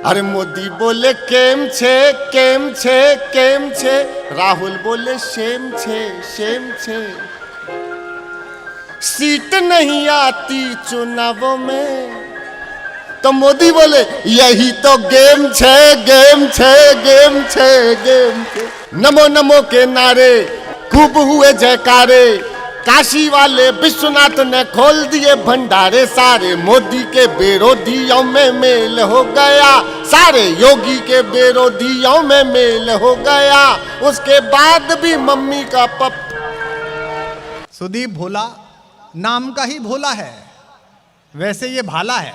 अरे मोदी बोले केम छे केम छे केम छे, राहुल बोले शेम छे शेम छे। सीट नहीं आती चुनावों में तो मोदी बोले यही तो गेम छे गेम छे गेम छे गेम छे। नमो नमो के नारे खूब हुए जयकारे, काशी वाले विश्वनाथ ने खोल दिए भंडारे, सारे मोदी के विरोधियों में मेल हो गया, सारे योगी के विरोधियों में मेल हो गया। उसके बाद भी मम्मी का पप। सुदीप भोला नाम का ही भोला है, वैसे ये भाला है।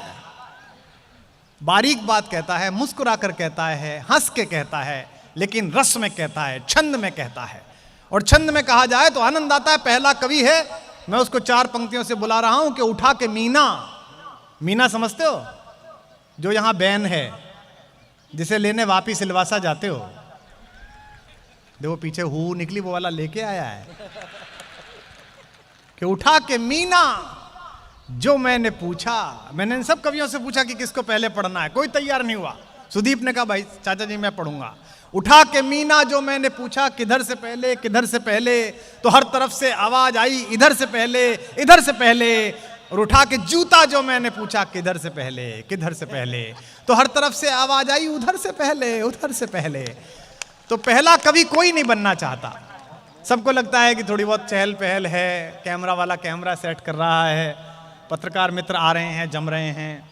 बारीक बात कहता है, मुस्कुराकर कहता है, हंस के कहता है, लेकिन रस में कहता है, छंद में कहता है। और छंद में कहा जाए तो आनंद आता है। पहला कवि है, मैं उसको 4 पंक्तियों से बुला रहा हूं कि उठा के मीना। मीना समझते हो? जो यहां बैन है, जिसे लेने वापिस सिलवासा जाते हो। देखो पीछे हु निकली, वो वाला लेके आया है कि उठा के मीना जो मैंने पूछा। मैंने इन सब कवियों से पूछा कि किसको पहले पढ़ना है, कोई तैयार नहीं हुआ। सुदीप ने कहा भाई चाचा जी मैं पढ़ूंगा। उठा के मीना जो मैंने पूछा किधर से पहले किधर से पहले, तो हर तरफ से आवाज आई इधर से पहले इधर से पहले। और उठा के जूता जो मैंने पूछा किधर से पहले किधर से पहले, तो हर तरफ से आवाज आई उधर से पहले उधर से पहले। तो पहला कवि कोई नहीं बनना चाहता। सबको लगता है कि थोड़ी बहुत चहल पहल है, कैमरा वाला कैमरा सेट कर रहा है, पत्रकार मित्र आ रहे हैं, जम रहे हैं।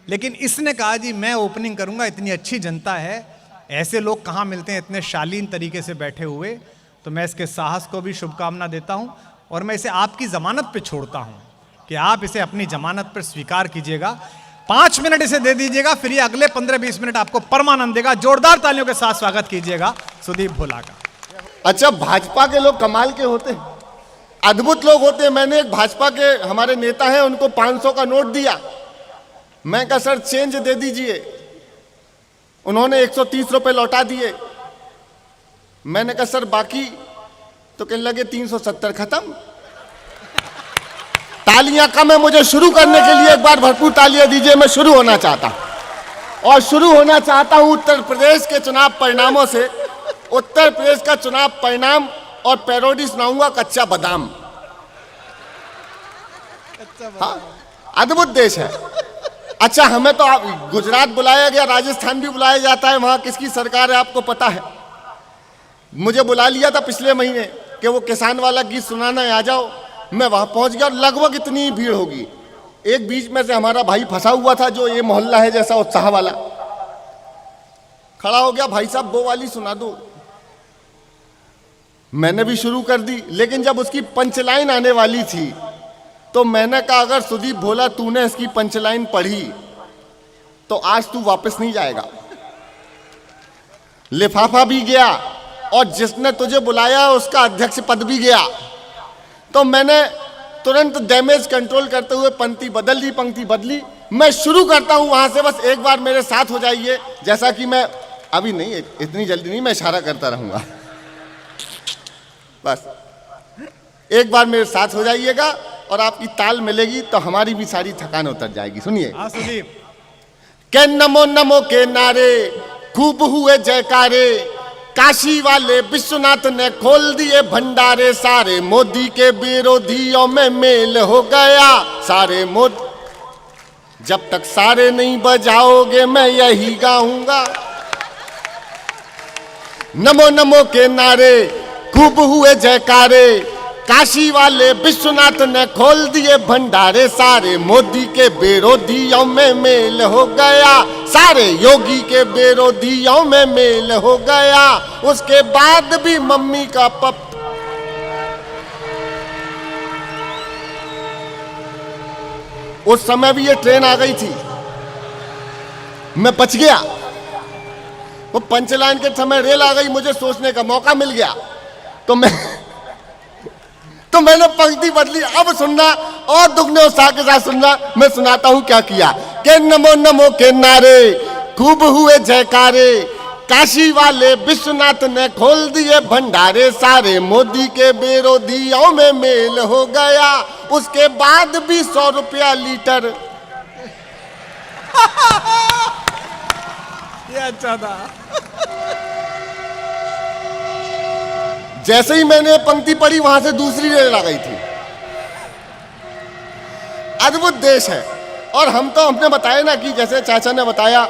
लेकिन इसने कहा जी मैं ओपनिंग करूंगा, इतनी अच्छी जनता है, ऐसे लोग कहाँ मिलते हैं इतने शालीन तरीके से बैठे हुए। तो मैं इसके साहस को भी शुभकामना देता हूं और मैं इसे आपकी जमानत पे छोड़ता हूं कि आप इसे अपनी जमानत पर स्वीकार कीजिएगा। 5 मिनट इसे दे दीजिएगा, फिर ये अगले 15-20 मिनट आपको परमानंद देगा। जोरदार तालियों के साथ स्वागत कीजिएगा सुदीप भोला का। अच्छा, भाजपा के लोग कमाल के होते हैं, अद्भुत लोग होते हैं। मैंने एक भाजपा के हमारे नेता हैं, उनको 500 का नोट दिया। मैं कहा सर चेंज दे दीजिए, उन्होंने 130 रुपए लौटा दिए। मैंने कहा सर बाकी, तो कहने लगे 370 खत्म। तालियां कम है, मुझे शुरू करने के लिए एक बार भरपूर तालियां दीजिए। मैं शुरू होना चाहता हूं और शुरू होना चाहता हूं उत्तर प्रदेश के चुनाव परिणामों से। उत्तर प्रदेश का चुनाव परिणाम और पैरोडी सुनाऊंगा कच्चा बादाम। हाँ, अद्भुत देश है। अच्छा, हमें तो गुजरात बुलाया गया, राजस्थान भी बुलाया जाता है, वहां किसकी सरकार है आपको पता है। मुझे बुला लिया था पिछले महीने कि वो किसान वाला गीत सुनाना है, आ जाओ। मैं वहां पहुंच गया और लगभग इतनी भीड़ होगी। एक बीच में से हमारा भाई फंसा हुआ था, जो ये मोहल्ला है जैसा उत्साह वाला, खड़ा हो गया, भाई साहब वो वाली सुना दो। मैंने भी शुरू कर दी, लेकिन जब उसकी पंचलाइन आने वाली थी तो मैंने कहा अगर सुदीप भोला तूने इसकी पंचलाइन पढ़ी तो आज तू वापस नहीं जाएगा। लिफाफा भी गया और जिसने तुझे बुलाया उसका अध्यक्ष पद भी गया। तो मैंने तुरंत डैमेज कंट्रोल करते हुए पंक्ति बदल ली, पंक्ति बदली। मैं शुरू करता हूं वहां से, बस एक बार मेरे साथ हो जाइए। जैसा कि मैं अभी नहीं, इतनी जल्दी नहीं, मैं इशारा करता रहूंगा, बस एक बार मेरे साथ हो जाइएगा और आपकी ताल मिलेगी तो हमारी भी सारी थकान उतर जाएगी। सुनिए। के नमो नमो के नारे खूब हुए जयकारे, काशी वाले विश्वनाथ ने खोल दिए भंडारे, सारे मोदी के विरोधियों में मेल हो गया, सारे मोदी। जब तक सारे नहीं बजाओगे मैं यही गाऊंगा। नमो नमो के नारे खूब हुए जयकारे, काशी वाले विश्वनाथ ने खोल दिए भंडारे, सारे मोदी के विरोधियों में मेल हो गया, सारे योगी के विरोधियों में मेल हो गया। उसके बाद भी मम्मी का पप। उस समय भी ये ट्रेन आ गई थी, मैं बच गया। वो पंचलाइन के समय रेल आ गई, मुझे सोचने का मौका मिल गया। तो मैंने पंक्ति बदली। अब सुनना और दुगने उत्साह के साथ सुनना, मैं सुनाता हूं क्या किया। के नमो नमो के नारे खूब हुए जयकारे, काशी वाले विश्वनाथ ने खोल दिए भंडारे, सारे मोदी के विरोधियों में मेल हो गया। उसके बाद भी 100 रुपया लीटर। अच्छा था। जैसे ही मैंने पंक्ति पढ़ी वहां से दूसरी रेल आ गई थी। अद्भुत देश है। और हम तो हमने बताया ना कि जैसे चाचा ने बताया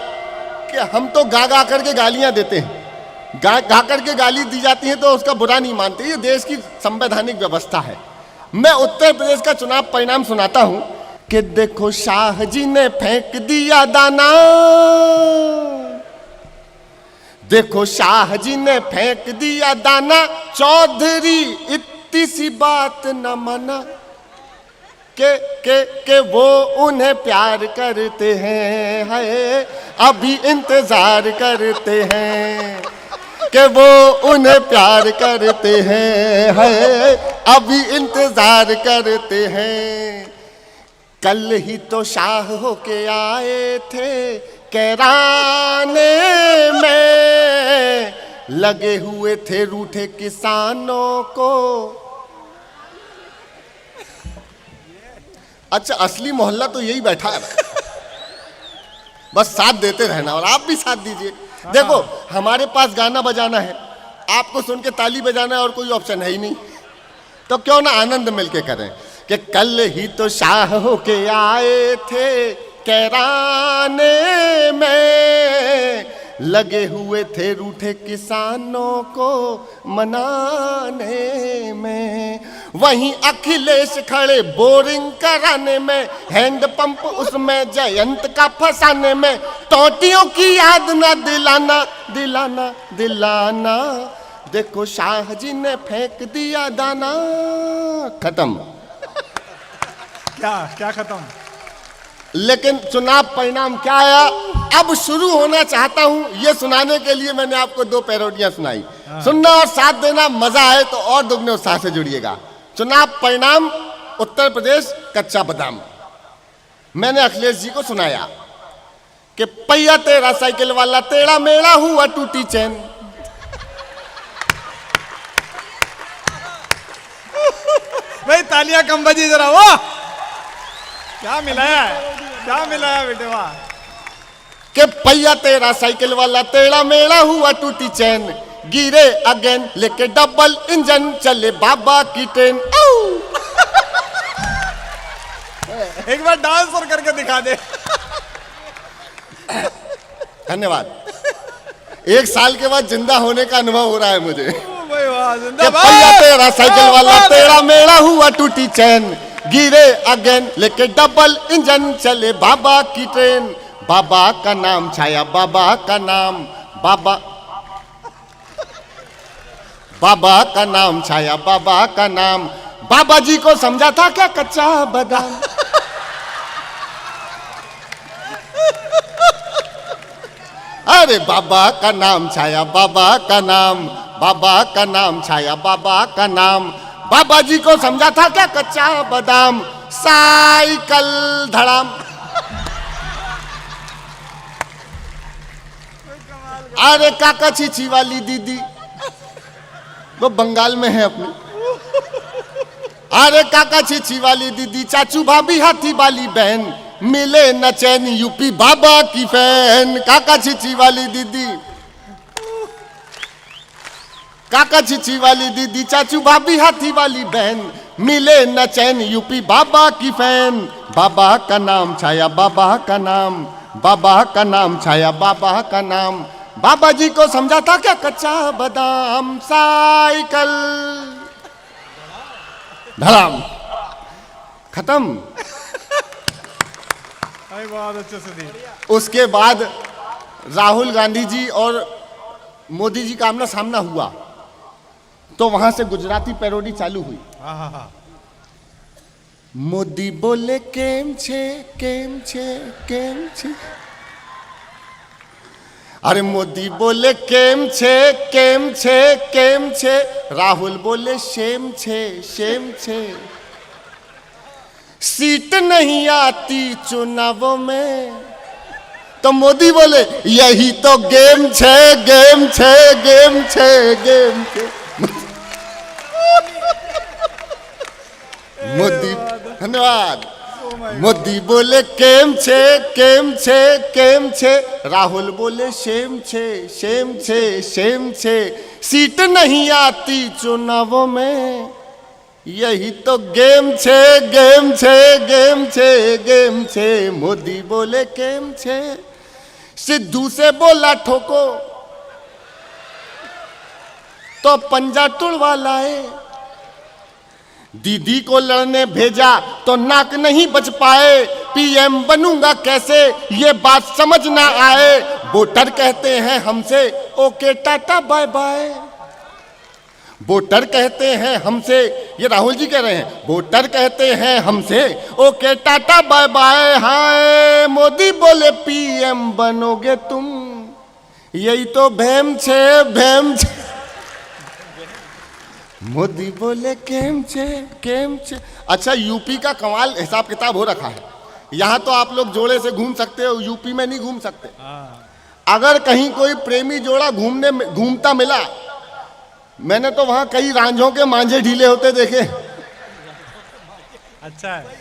कि हम तो गा गा करके गालियां देते हैं, गा गा करके गाली दी जाती है तो उसका बुरा नहीं मानते। ये देश की संवैधानिक व्यवस्था है। मैं उत्तर प्रदेश का चुनाव परिणाम सुनाता हूं कि देखो शाह जी ने फेंक दिया दाना, देखो शाह जी ने फेंक दिया दाना, चौधरी इतनी सी बात न माना के वो उन्हें प्यार करते हैं, है अभी इंतजार करते हैं कि वो उन्हें प्यार करते हैं, है अभी इंतजार करते हैं। कल ही तो शाह होके आए थे कैराने में, लगे हुए थे रूठे किसानों को। अच्छा, असली मोहल्ला तो यही बैठा है, बस साथ देते रहना और आप भी साथ दीजिए। देखो हमारे पास गाना बजाना है, आपको सुन के ताली बजाना है और कोई ऑप्शन है ही नहीं, तो क्यों ना आनंद मिलके करें कि कल ही तो शाह होके आए थे कैराने में, लगे हुए थे रूठे किसानों को मनाने में। वहीं अखिलेश खड़े बोरिंग कराने में, हैंडपंप उसमें जयंत का फंसाने में। टोटियों की याद ना दिलाना दिलाना दिलाना, देखो शाह जी ने फेंक दिया दाना। खत्म। क्या क्या खत्म? लेकिन चुनाव परिणाम क्या आया अब शुरू होना चाहता हूं। ये सुनाने के लिए मैंने आपको 2 पैरोडियां सुनाई। सुनना और साथ देना, मजा आए तो और दुगने उत्साह से जुड़िएगा। चुनाव परिणाम उत्तर प्रदेश, कच्चा बादाम। मैंने अखिलेश जी को सुनाया कि पहिया तेरा साइकिल वाला, टेढ़ा मेढ़ा हुआ टूटी चैन। भाई तालियां कम बजी जरा। वाह, क्या मिलाया है, क्या मिलाया बेटे, वाह। कि पहिया तेरा साइकिल वाला, टेढ़ा मेढ़ा हुआ टूटी चैन, गिरे अगेन लेके डबल इंजन, चले बाबा की ट्रेन। एक बार डांस और करके दिखा दे। धन्यवाद। 1 साल के बाद जिंदा होने का अनुभव हो रहा है मुझे। भाई वाह, कि जिंदाबाद। पहिया तेरा साइकिल वाला, टेढ़ा मेढ़ा हुआ टूटी चैन, गिरे अगेन लेके डबल इंजन, चले बाबा की ट्रेन। बाबा का नाम छाया, बाबा का नाम, बाबा बाबा का नाम छाया, बाबा का नाम। बाबा जी को समझा था क्या कच्चा बादाम। अरे बाबा का नाम छाया, बाबा का नाम, बाबा का नाम छाया, बाबा का नाम। बाबा जी को समझा था क्या कच्चा बादाम, साइकिल धड़ाम। अरे काका चीची वाली दीदी, वो बंगाल में है अपने। अरे काका चीची वाली दीदी, चाचू भाभी हाथी वाली बहन, मिले न चैन यूपी बाबा की फैन। काका चीची वाली दीदी, काका चीची वाली दीदी, चाचू भाभी हाथी वाली बहन, मिले न चैन यूपी बाबा की फैन। बाबा का नाम छाया, बाबा का नाम, बाबा का नाम छाया, बाबा का नाम। बाबा जी को समझा था क्या कच्चा बादाम, साइकिल धड़ाम। खत्म। बहुत अच्छे से दी। उसके बाद राहुल गांधी जी और मोदी जी का आमना सामना हुआ तो वहां से गुजराती पैरोडी चालू हुई। मोदी बोले केम छे केम छे केम छे। अरे मोदी बोले केम छे केम छे केम छे। राहुल बोले शेम छे शेम छे। सीट नहीं आती चुनावों में तो मोदी बोले यही तो गेम छे गेम छे गेम छे गेम छे। मोदी, धन्यवाद। मोदी बोले केम छे केम छे केम छे, राहुल बोले शेम छे शेम छे शेम छे, सीट नहीं आती चुनावों में, यही तो गेम छे गेम छे गेम छे गेम छे, मोदी बोले केम छे। सिद्धू से बोला ठोको तो पंजा तुड़वा लाए, दीदी को लड़ने भेजा तो नाक नहीं बच पाए, पीएम बनूंगा कैसे ये बात समझ ना आए, वोटर कहते हैं हमसे okay tata bye bye, voter कहते हैं हमसे, ये राहुल जी कह रहे हैं, वोटर कहते हैं हमसे ओके टाटा बाय बाय, हाय मोदी बोले पीएम बनोगे तुम, यही तो भेम छे भेम छे, मोदी बोले केम छे केम छे। अच्छा, यूपी का कमाल हिसाब किताब हो रखा है, यहाँ तो आप लोग जोड़े से घूम सकते हो, यूपी में नहीं घूम सकते। अगर कहीं कोई प्रेमी जोड़ा घूमता मिला, मैंने तो वहां कई रांझों के मांझे ढीले होते देखे। अच्छा है।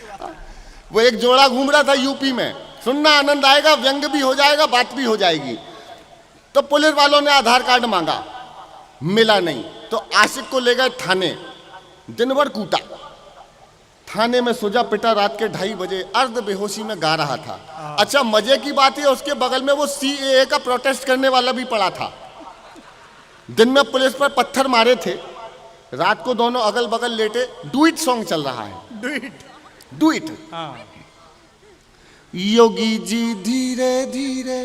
वो एक जोड़ा घूम रहा था यूपी में, सुनना आनंद आएगा, व्यंग भी हो जाएगा, बात भी हो जाएगी। तो पुलिस वालों ने आधार कार्ड मांगा, मिला नहीं, तो आशिक को ले गए थाने, दिन भर कूटा, थाने में सोजा पिटा, रात के 2:30 बजे अर्ध बेहोशी में गा रहा था। अच्छा, मजे की बात है उसके बगल में वो सीएए का प्रोटेस्ट करने वाला भी पड़ा था। दिन में पुलिस पर पत्थर मारे थे, रात को दोनों अगल बगल लेटे, डुइट सॉन्ग चल रहा है, डुइट। योगी जी धीरे धीरे,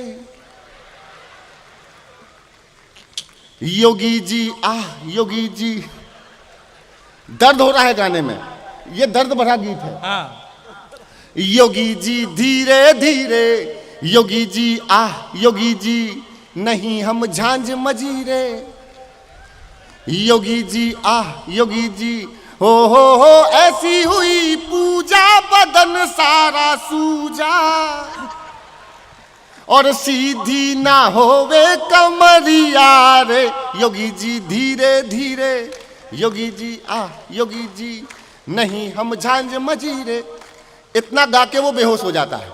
योगी जी आह योगी जी, दर्द हो रहा है गाने में, ये दर्द भरा गीत है। योगी जी धीरे धीरे, योगी जी आह योगी जी, नहीं हम झांझ मजीरे, योगी जी आह योगी जी, हो ऐसी हुई पूजा बदन सारा सूजा, और सीधी ना होवे कमरिया रे, योगी जी धीरे धीरे, योगी जी आह योगी जी, नहीं हम झांझ मजीरे। इतना गा के वो बेहोश हो जाता है,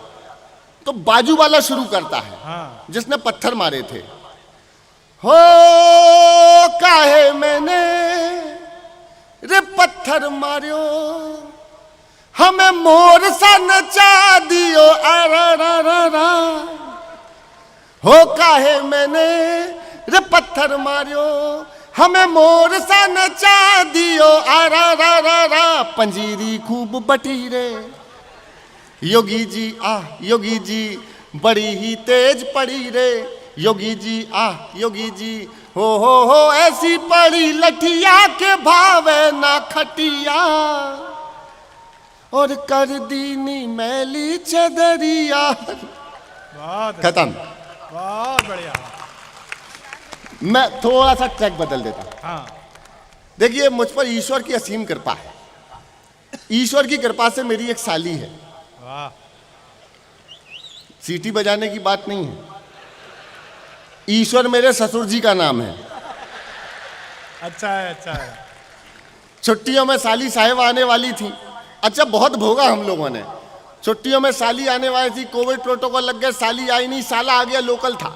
तो बाजू वाला शुरू करता है जिसने पत्थर मारे थे, हो काहे मैंने रे पत्थर मारियो, हमें मोर सा नचा दियो अरा, हो काहे मैंने रे पत्थर मारियो, हमें मोर सा नचा दियो अरा, पंजीरी खूब बटी रे, योगी जी आह योगी जी, बड़ी ही तेज पड़ी रे, योगी जी आह योगी जी, हो ऐसी पड़ी लठिया के भावे ना खटिया, और कर दीनी मैली चदरिया। खत्म। बहुत बढ़िया। मैं थोड़ा सा ट्रैक बदल देता। देखिए, मुझ पर ईश्वर की असीम कृपा है, ईश्वर की कृपा से मेरी एक साली है। सीटी बजाने की बात नहीं है, ईश्वर मेरे ससुर जी का नाम है। अच्छा है, अच्छा है। छुट्टियों में साली साहेब आने वाली थी। अच्छा, बहुत भोगा हम लोगों ने, छुट्टियों में साली आने वाली थी, कोविड प्रोटोकॉल लग गया, साली आई नहीं, साला आ गया, लोकल था।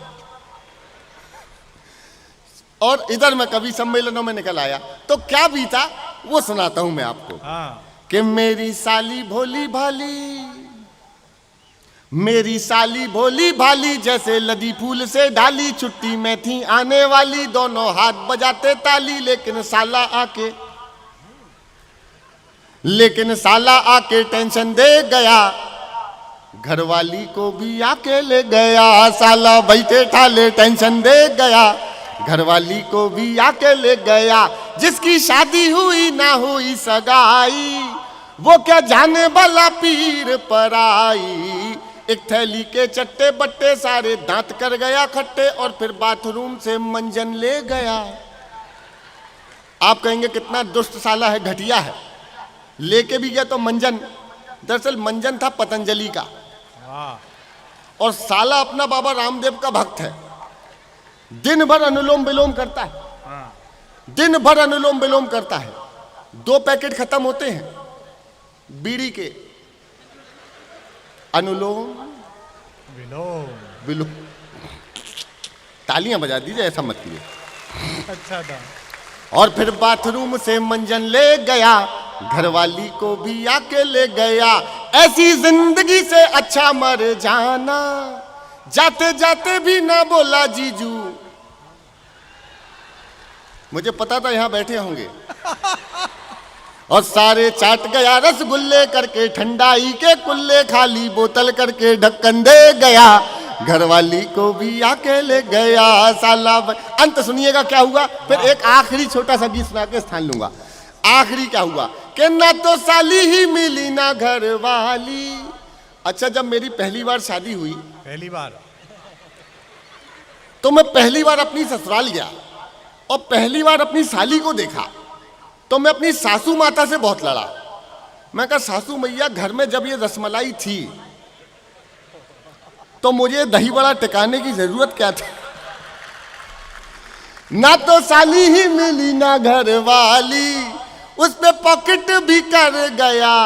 और इधर मैं कवि सम्मेलनों में निकल आया, तो क्या बीता वो सुनाता हूं मैं आपको। कि मेरी साली भोली भाली, मेरी साली भोली भाली, जैसे लदी फूल से डाली, छुट्टी में थी आने वाली, दोनों हाथ बजाते ताली, लेकिन साला आके टेंशन दे गया, घरवाली को भी आके ले गया, साला बैठे ठाले टेंशन दे गया, घरवाली को भी आके ले गया, जिसकी शादी हुई ना हुई सगाई, वो क्या जाने भला पीर पर आई, एक थैली के चट्टे बट्टे सारे दांत कर गया खट्टे, और फिर बाथरूम से मंजन ले गया। आप कहेंगे कितना दुष्ट साला है, घटिया है, लेके भी गया तो मंजन, दरअसल मंजन था पतंजलि का, और साला अपना बाबा रामदेव का भक्त है, दिन भर अनुलोम विलोम करता है, दिन भर अनुलोम विलोम करता है। 2 पैकेट खत्म होते हैं बीड़ी के, अनुलोम विलोम। विलोम। तालियां बजा दीजिए, ऐसा मत कीजिए। अच्छा था। और फिर बाथरूम से मंजन ले गया, घरवाली को भी आके ले गया। ऐसी जिंदगी से अच्छा मर जाना, जाते जाते भी ना बोला जीजू। मुझे पता था यहां बैठे होंगे। और सारे चाट गया रसगुल्ले करके, ठंडाई के कुल्ले खाली बोतल करके ढक्कन दे गया। घरवाली को भी आके ले गया साला। अंत सुनिएगा क्या हुआ, फिर एक आखिरी छोटा सा गीत सुना के स्थान लूंगा। आखिरी क्या हुआ कि ना तो साली ही मिली ना घरवाली। अच्छा, जब मेरी पहली बार शादी हुई, पहली बार तो मैं पहली बार अपनी ससुराल गया और पहली बार अपनी साली को देखा, तो मैं अपनी सासू माता से बहुत लड़ा। मैं कहा, सासू मैया, घर में जब ये रसमलाई थी तो मुझे दही बड़ा टिकाने की जरूरत क्या थी। ना तो साली ही मिली ना घर वाली, उस पे पॉकेट भी कर गया।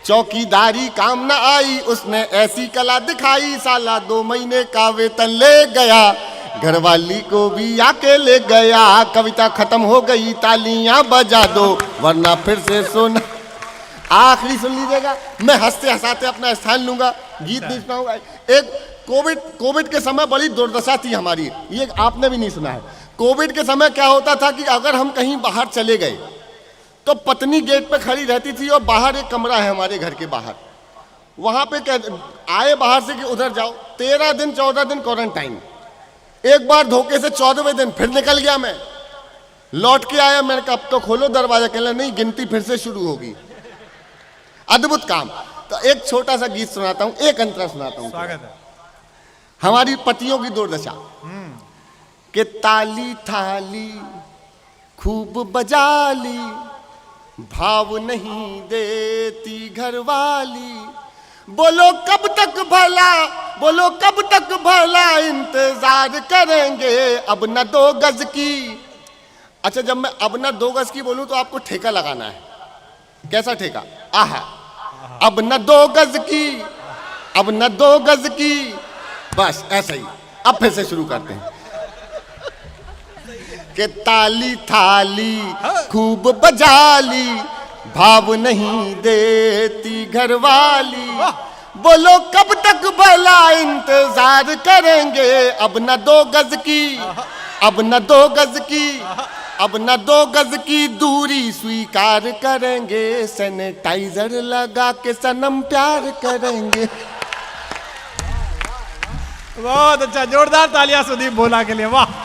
चौकीदारी काम ना आई, उसने ऐसी कला दिखाई, साला 2 महीने का वेतन ले गया। घरवाली को भी आके ले गया। कविता खत्म हो गई, तालियां बजा दो वरना फिर से सुन। आखिरी सुन लीजिएगा, मैं हंसते हंसाते अपना स्थान लूंगा, गीत नहीं सुनाऊंगा। एक कोविड के समय बड़ी दुर्दशा थी हमारी, ये आपने भी नहीं सुना है। कोविड के समय क्या होता था कि अगर हम कहीं बाहर चले गए तो पत्नी गेट पे खड़ी रहती थी और बाहर एक कमरा है हमारे घर के बाहर, वहां पे आए बाहर से कि उधर जाओ। 13 दिन 14 दिन क्वारंटाइन। एक बार धोखे से 14वें दिन फिर निकल गया, मैं लौट के आया। मैंने कहा अब तो खोलो दरवाजा, कहला नहीं, गिनती फिर से शुरू होगी। अद्भुत काम। तो एक छोटा सा गीत सुनाता हूं, एक अंतरा सुनाता हूं। स्वागत है। हमारी पतियों की दुर्दशा कि ताली थाली खूब बजा ली, भाव नहीं देती घरवाली। बोलो कब तक भला, बोलो कब तक भला इंतजार करेंगे, अब न 2 गज की। अच्छा, जब मैं अब न 2 गज की बोलूं तो आपको ठेका लगाना है। कैसा ठेका? आहा, अब न 2 गज की, अब न 2 गज की, बस ऐसा ही। अब फिर से शुरू करते हैं कि ताली थाली खूब बजा ली, भाव नहीं देती घरवाली। बोलो कब तक भला इंतजार करेंगे, अब न 2 गज की, अब न 2 गज की, अब न 2 गज की दूरी स्वीकार करेंगे। सैनिटाइजर लगा के सनम प्यार करेंगे। बहुत अच्छा, जोरदार तालियां सुदीप भोला के लिए, वाह।